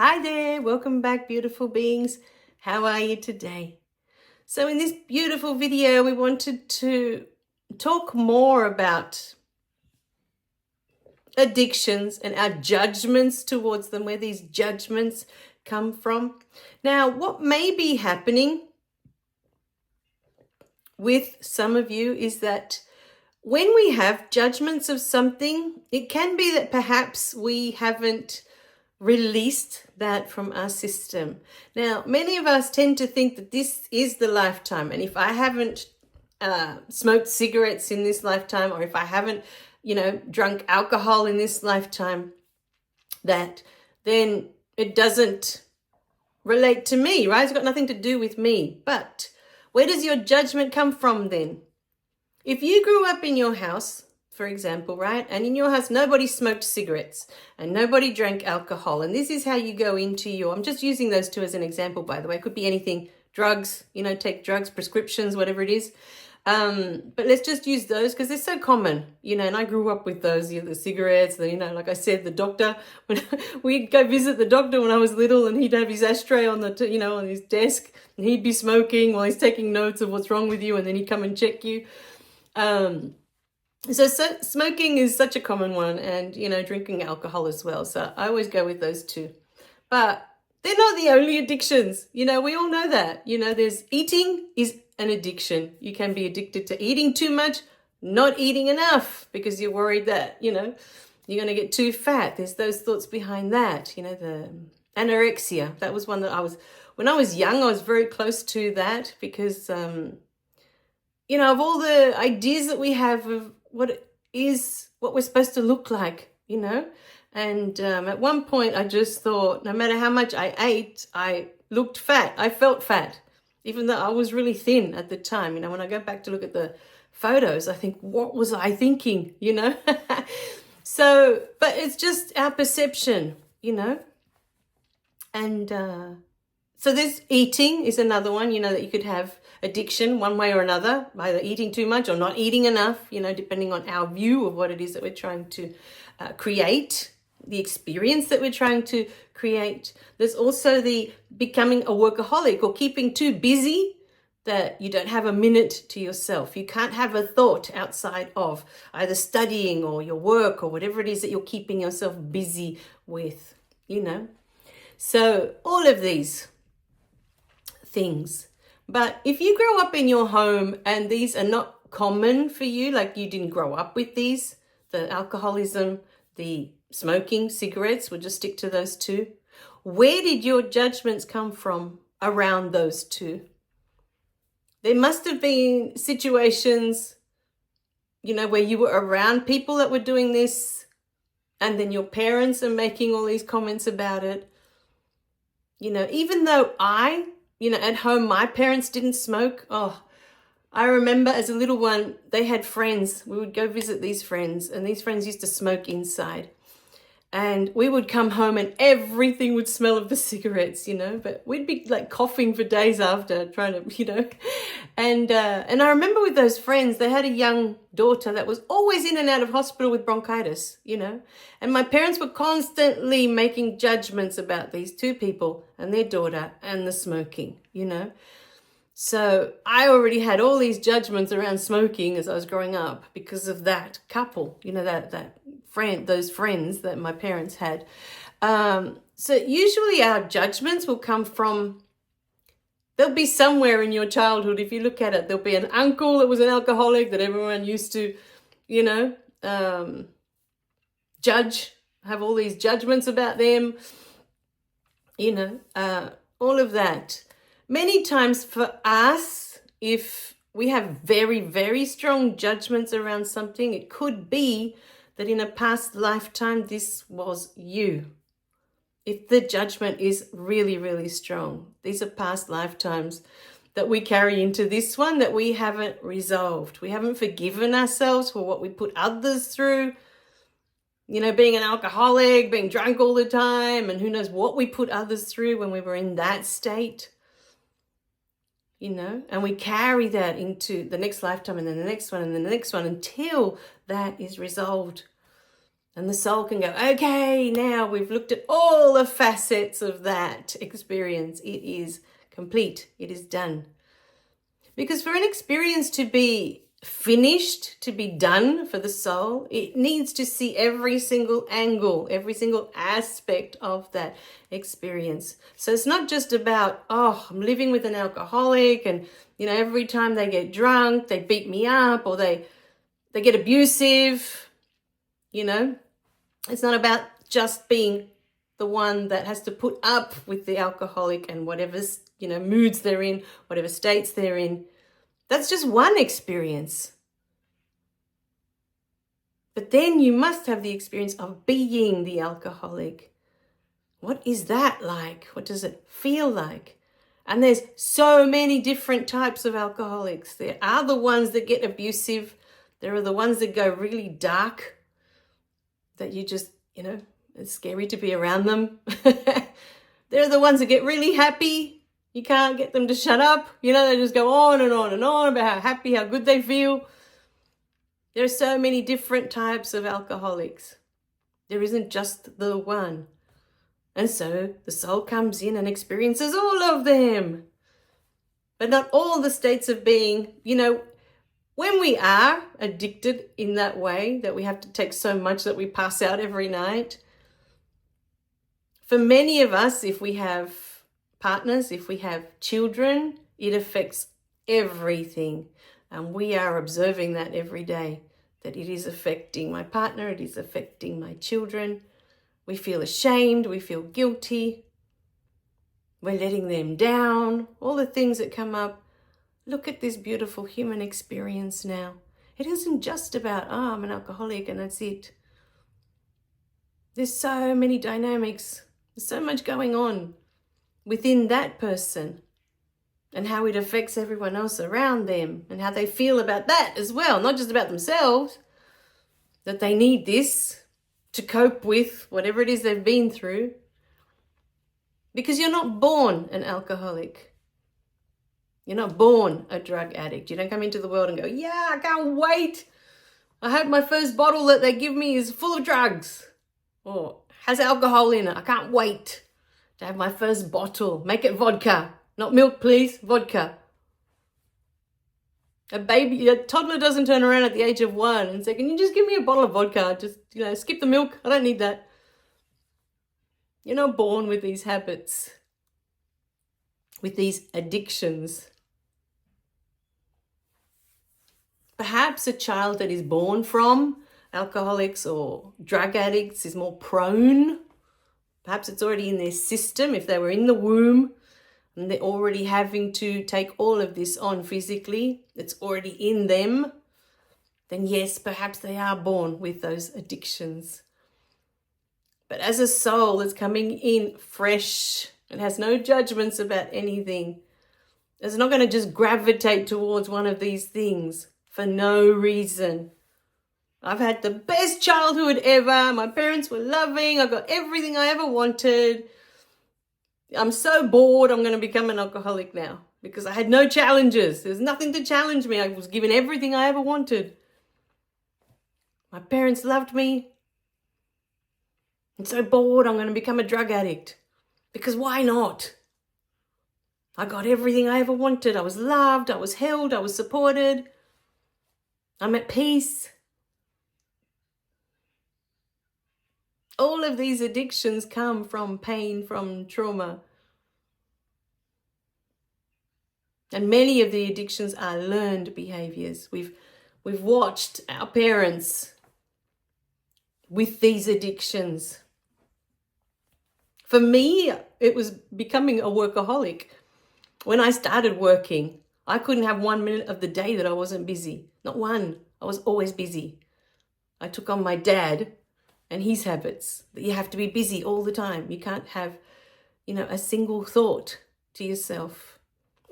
Hi there, welcome back, beautiful beings. How are you today? So in this beautiful video, we wanted to talk more about addictions and our judgments towards them, where these judgments come from. Now, what may be happening with some of you is that when we have judgments of something, it can be that perhaps we haven't released that from our system. Now, many of us tend to think that this is the lifetime, and if I haven't smoked cigarettes in this lifetime, or if I haven't, drunk alcohol in this lifetime, that then it doesn't relate to me, right? It's got nothing to do with me. But where does your judgment come from then? If you grew up in your house, for example, right? And in your house, nobody smoked cigarettes and nobody drank alcohol. And this is how you go into I'm just using those two as an example, by the way. It could be anything, drugs, take drugs, prescriptions, whatever it is. But let's just use those because they're so common, and I grew up with those, the cigarettes, like I said, the doctor, when we'd go visit the doctor when I was little, and he'd have his ashtray on on his desk, and he'd be smoking while he's taking notes of what's wrong with you, and then he'd come and check you. So smoking is such a common one, and, drinking alcohol as well. So I always go with those two. But they're not the only addictions. We all know that. There's eating is an addiction. You can be addicted to eating too much, not eating enough because you're worried that, you're going to get too fat. There's those thoughts behind that, the anorexia. That was one that when I was young, I was very close to that because, of all the ideas that we have of what we're supposed to look like, and at one point I just thought no matter how much I ate, I looked fat. I felt fat, even though I was really thin at the time. When I go back to look at the photos, I think, what was I thinking, So, but it's just our perception, and so this eating is another one, that you could have addiction one way or another, either eating too much or not eating enough, depending on our view of what it is that we're trying to create, the experience that we're trying to create. There's also the becoming a workaholic or keeping too busy that you don't have a minute to yourself. You can't have a thought outside of either studying or your work or whatever it is that you're keeping yourself busy with, So all of these things. But if you grow up in your home and these are not common for you, like you didn't grow up with these, the alcoholism, the smoking, cigarettes, we'll just stick to those two. Where did your judgments come from around those two? There must have been situations, where you were around people that were doing this, and then your parents are making all these comments about it. Even though at home, my parents didn't smoke. Oh, I remember as a little one, they had friends. We would go visit these friends, and these friends used to smoke inside. And we would come home and everything would smell of the cigarettes, but we'd be like coughing for days after trying to, And I remember with those friends, they had a young daughter that was always in and out of hospital with bronchitis, And my parents were constantly making judgments about these two people and their daughter and the smoking, So I already had all these judgments around smoking as I was growing up because of that couple, those friends that my parents had. So usually our judgments will come from, there'll be somewhere in your childhood, if you look at it, there'll be an uncle that was an alcoholic that everyone used to, judge, have all these judgments about them, all of that. Many times for us, if we have very, very strong judgments around something, it could be that in a past lifetime, this was you. If the judgment is really, really strong, these are past lifetimes that we carry into this one that we haven't resolved. We haven't forgiven ourselves for what we put others through. Being an alcoholic, being drunk all the time, and who knows what we put others through when we were in that state. And we carry that into the next lifetime and then the next one and then the next one until that is resolved. And the soul can go, okay, now we've looked at all the facets of that experience. It is complete. It is done. Because for an experience to be finished, to be done for the soul, it needs to see every single angle, every single aspect of that experience. So it's not just about, oh, I'm living with an alcoholic and, every time they get drunk, they beat me up or they get abusive, It's not about just being the one that has to put up with the alcoholic and whatever, moods they're in, whatever states they're in. That's just one experience. But then you must have the experience of being the alcoholic. What is that like? What does it feel like? And there's so many different types of alcoholics. There are the ones that get abusive. There are the ones that go really dark, that you just, it's scary to be around them. There are the ones that get really happy. You can't get them to shut up. They just go on and on and on about how happy, how good they feel. There are so many different types of alcoholics. There isn't just the one. And so the soul comes in and experiences all of them. But not all the states of being, when we are addicted in that way, that we have to take so much that we pass out every night. For many of us, if we have partners, if we have children, it affects everything. And we are observing that every day, that it is affecting my partner, it is affecting my children. We feel ashamed, we feel guilty. We're letting them down, all the things that come up. Look at this beautiful human experience now. It isn't just about, I'm an alcoholic and that's it. There's so many dynamics. There's so much going on within that person and how it affects everyone else around them and how they feel about that as well, not just about themselves, that they need this to cope with whatever it is they've been through. Because you're not born an alcoholic. You're not born a drug addict. You don't come into the world and go, yeah, I can't wait. I hope my first bottle that they give me is full of drugs or has alcohol in it. I can't wait to have my first bottle. Make it vodka. Not milk, please. Vodka. A toddler doesn't turn around at the age of 1 and say, can you just give me a bottle of vodka? Just, skip the milk. I don't need that. You're not born with these habits, with these addictions. Perhaps a child that is born from alcoholics or drug addicts is more prone. Perhaps it's already in their system if they were in the womb and they're already having to take all of this on physically. It's already in them. Then yes, perhaps they are born with those addictions. But as a soul that's coming in fresh and has no judgments about anything, it's not going to just gravitate towards one of these things for no reason. I've had the best childhood ever. My parents were loving. I got everything I ever wanted. I'm so bored. I'm going to become an alcoholic now because I had no challenges. There's nothing to challenge me. I was given everything I ever wanted. My parents loved me. I'm so bored. I'm going to become a drug addict because why not? I got everything I ever wanted. I was loved. I was held. I was supported. I'm at peace. All of these addictions come from pain, from trauma. And many of the addictions are learned behaviors. We've watched our parents with these addictions. For me, it was becoming a workaholic. When I started working, I couldn't have 1 minute of the day that I wasn't busy. Not one. I was always busy. I took on my dad and his habits, that you have to be busy all the time. You can't have, a single thought to yourself.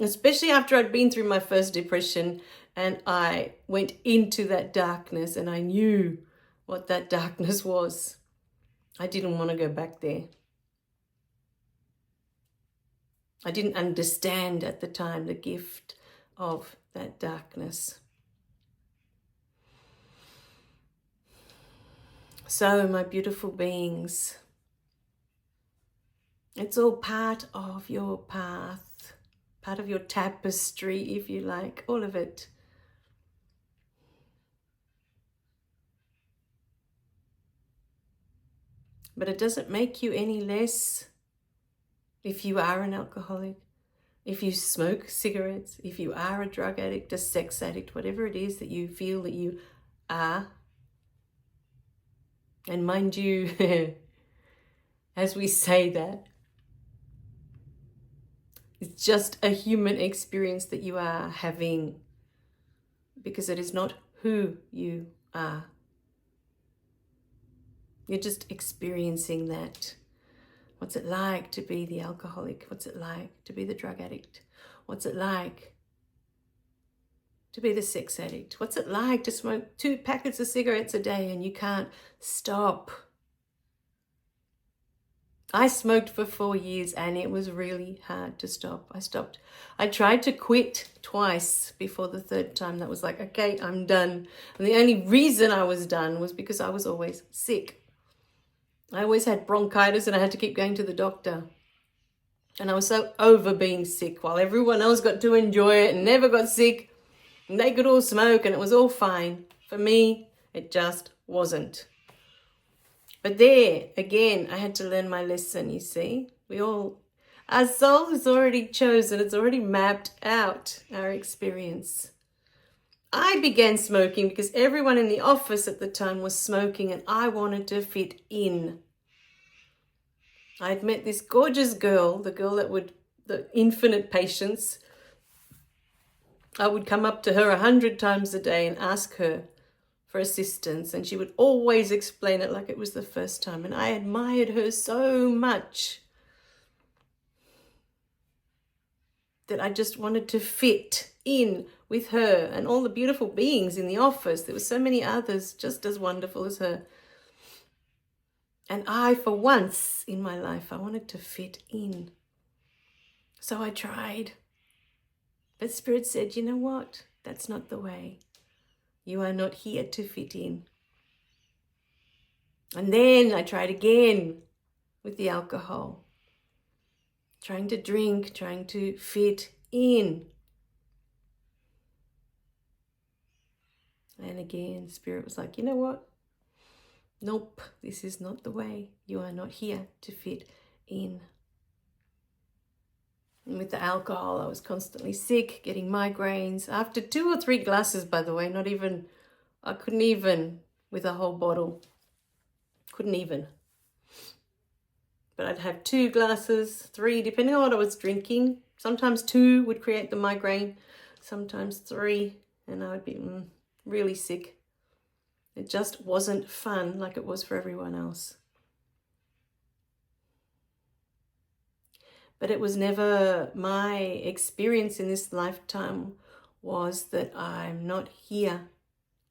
Especially after I'd been through my first depression and I went into that darkness and I knew what that darkness was. I didn't want to go back there. I didn't understand at the time the gift of that darkness. So, my beautiful beings, it's all part of your path, part of your tapestry, if you like, all of it. But it doesn't make you any less if you are an alcoholic, if you smoke cigarettes, if you are a drug addict, a sex addict, whatever it is that you feel that you are. And mind you, as we say that, it's just a human experience that you are having, because it is not who you are. You're just experiencing that. What's it like to be the alcoholic? What's it like to be the drug addict? What's it like to be the sex addict? What's it like to smoke 2 packets of cigarettes a day and you can't stop? I smoked for 4 years and it was really hard to stop. I stopped. I tried to quit twice before the 3rd time. That was like, okay, I'm done. And the only reason I was done was because I was always sick. I always had bronchitis and I had to keep going to the doctor. And I was so over being sick while everyone else got to enjoy it and never got sick. And they could all smoke and it was all fine. For me, it just wasn't. But there, again, I had to learn my lesson, you see. Our soul is already chosen. It's already mapped out our experience. I began smoking because everyone in the office at the time was smoking and I wanted to fit in. I had met this gorgeous girl, the girl the infinite patience. I would come up to her 100 times a day and ask her for assistance, and she would always explain it like it was the first time. And I admired her so much that I just wanted to fit in with her and all the beautiful beings in the office. There were so many others just as wonderful as her. And I, for once in my life, I wanted to fit in. So I tried. But Spirit said, you know what? That's not the way. You are not here to fit in. And then I tried again with the alcohol. Trying to drink, trying to fit in. And again, Spirit was like, you know what? Nope, this is not the way. You are not here to fit in. And with the alcohol, I was constantly sick, getting migraines. After 2 or 3 glasses, by the way, I couldn't even with a whole bottle. Couldn't even. But I'd have 2 glasses, 3, depending on what I was drinking. Sometimes 2 would create the migraine, sometimes 3, and I would be really sick. It just wasn't fun like it was for everyone else. But it was never my experience in this lifetime was that I'm not here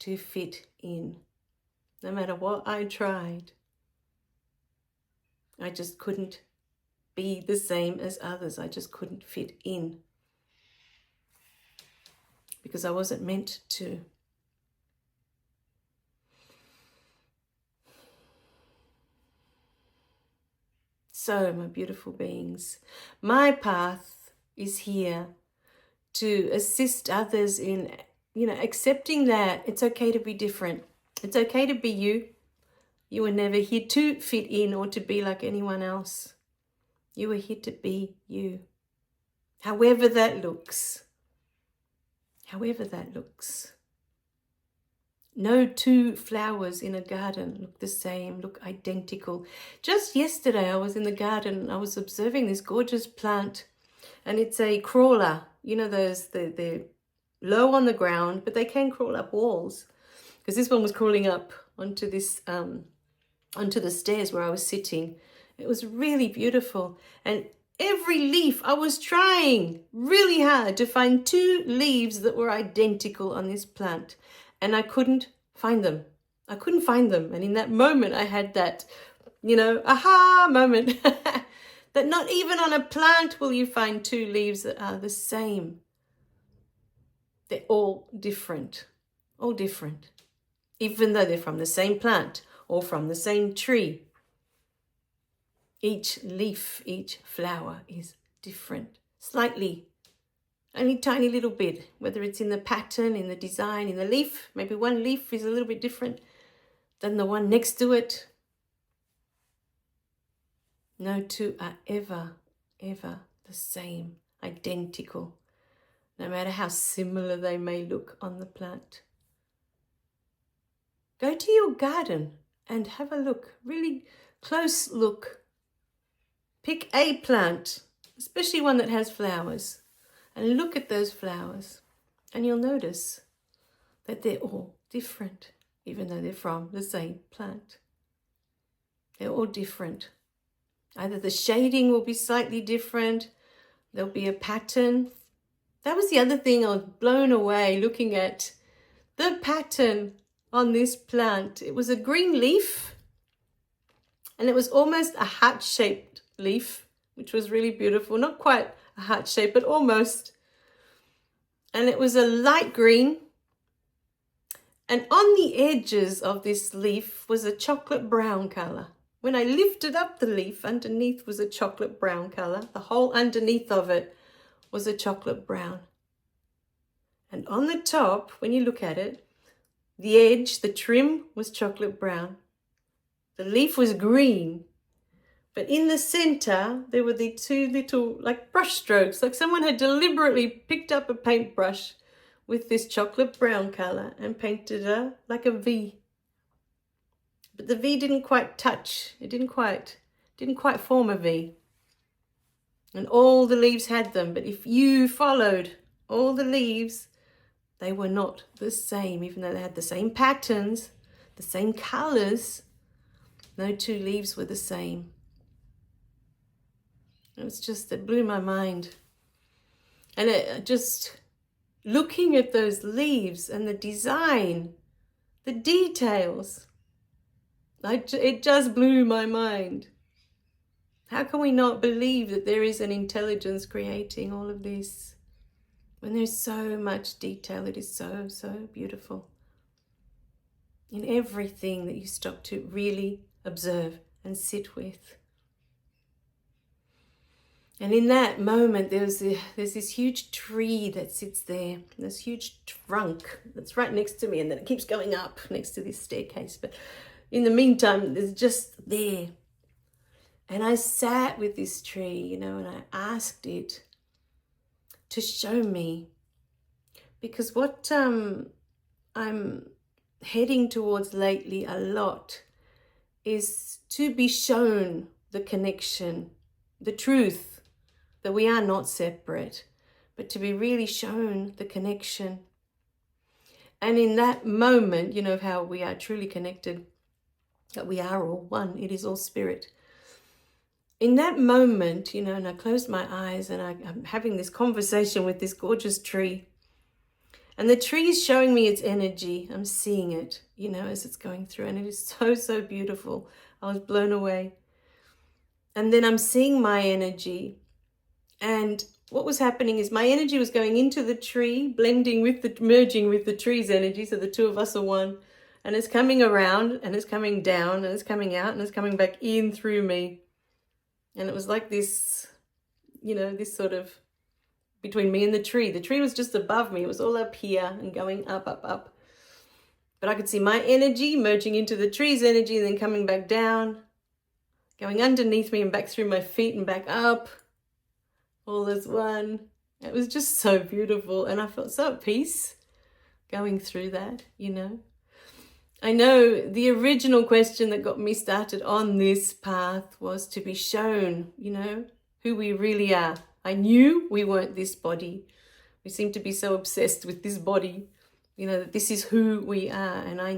to fit in. No matter what I tried, I just couldn't be the same as others. I just couldn't fit in because I wasn't meant to. So, my beautiful beings, my path is here to assist others in, accepting that it's okay to be different. It's okay to be you. You were never here to fit in or to be like anyone else. You were here to be you. However that looks. However that looks. No 2 flowers in a garden look the same, look identical. Just yesterday I was in the garden and I was observing this gorgeous plant, and it's a crawler. You know those, they're low on the ground, but they can crawl up walls. Because this one was crawling up onto onto the stairs where I was sitting. It was really beautiful. And every leaf, I was trying really hard to find 2 leaves that were identical on this plant. And I couldn't find them. I couldn't find them. And in that moment, I had that, aha moment. That not even on a plant will you find 2 leaves that are the same. They're all different. All different. Even though they're from the same plant. or from the same tree. Each leaf, each flower is different, slightly, only tiny little bit, whether it's in the pattern, in the design, in the leaf. Maybe one leaf is a little bit different than the one next to it. No two are ever the same, identical, no matter how similar they may look on the plant. Go to your garden and have a look, really close look. Pick a plant, especially one that has flowers, and look at those flowers, and you'll notice that they're all different, even though they're from the same plant. They're all different. Either the shading will be slightly different, there'll be a pattern. That was the other thing I was blown away looking at the pattern on this plant. It was a green leaf, and it was almost a heart-shaped leaf, which was really beautiful. Not quite a heart shape, but almost. And it was a light green. And on the edges of this leaf was a chocolate brown color. When I lifted up the leaf, underneath was a chocolate brown color. The whole underneath of it was a chocolate brown. And on the top, when you look at it, the edge, the trim was chocolate brown. The leaf was green. But in the center, there were the two little like brush strokes, like someone had deliberately picked up a paintbrush with this chocolate brown color and painted her like a V. But the V didn't quite touch. It didn't quite form a V. And all the leaves had them. But if you followed all the leaves, they were not the same, even though they had the same patterns, the same colors. No two leaves were the same. It blew my mind. And just looking at those leaves and the design, the details, it just blew my mind. How can we not believe that there is an intelligence creating all of this? When there's so much detail, it is so, so beautiful. In everything that you stop to really observe and sit with. And in that moment, there's this huge tree that sits there, this huge trunk that's right next to me, and then it keeps going up next to this staircase. But in the meantime, it's just there. And I sat with this tree, and I asked it to show me. Because what I'm heading towards lately a lot is to be shown the connection, the truth, that we are not separate, but to be really shown the connection. And in that moment, of how we are truly connected, that we are all one, it is all spirit. In that moment, and I closed my eyes and I'm having this conversation with this gorgeous tree. And the tree is showing me its energy. I'm seeing it, as it's going through. And it is so, so beautiful. I was blown away. And then I'm seeing my energy. And what was happening is my energy was going into the tree, merging with the tree's energy. So the two of us are one. And it's coming around and it's coming down and it's coming out and it's coming back in through me. And it was like this, this sort of between me and the tree. The tree was just above me. It was all up here and going up, up, up. But I could see my energy merging into the tree's energy and then coming back down, going underneath me and back through my feet and back up. All as one. It was just so beautiful. And I felt so at peace going through that, I know the original question that got me started on this path was to be shown, who we really are. I knew we weren't this body. We seem to be so obsessed with this body, that this is who we are. And I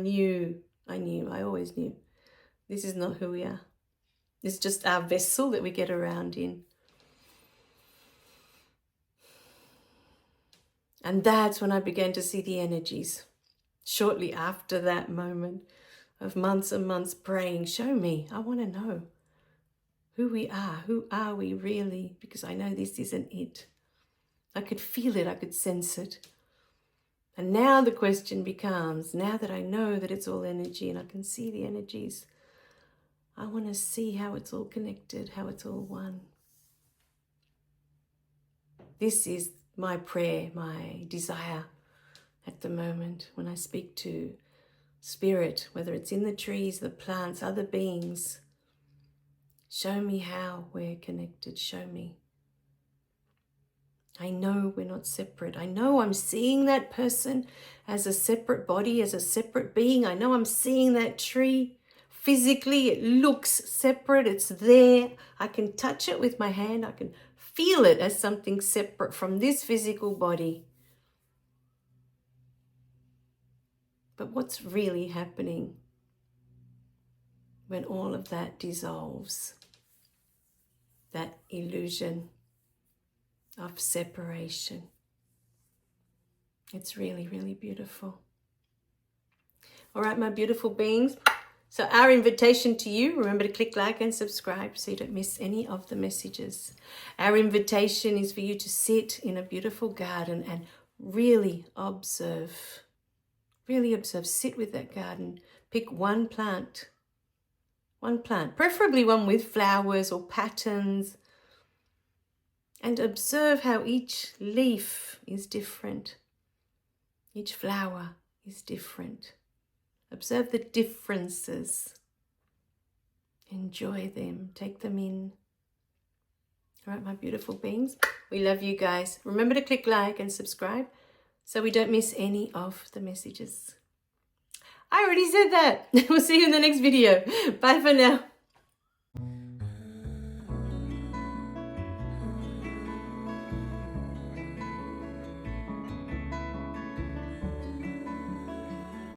always knew. This is not who we are. It's just our vessel that we get around in. And that's when I began to see the energies. Shortly after that moment of months and months praying, show me, I want to know who we are. Who are we really? Because I know this isn't it. I could feel it. I could sense it. And now the question becomes, now that I know that it's all energy and I can see the energies, I want to see how it's all connected, how it's all one. This is my prayer, my desire at the moment when I speak to spirit, whether it's in the trees, the plants, other beings. Show me how we're connected. Show me. I know we're not separate. I know I'm seeing that person as a separate body, as a separate being. I know I'm seeing that tree. Physically, it looks separate. It's there. I can touch it with my hand. I can feel it as something separate from this physical body. But what's really happening when all of that dissolves? That illusion of separation. It's really, really beautiful. All right, my beautiful beings. So our invitation to you, remember to click like and subscribe so you don't miss any of the messages. Our invitation is for you to sit in a beautiful garden and really observe. Really observe. Sit with that garden. Pick one plant. One plant, preferably one with flowers or patterns. And observe how each leaf is different. Each flower is different. Observe the differences. Enjoy them. Take them in. All right, my beautiful beings. We love you guys. Remember to click like and subscribe so we don't miss any of the messages. I already said that. We'll see you in the next video. Bye for now.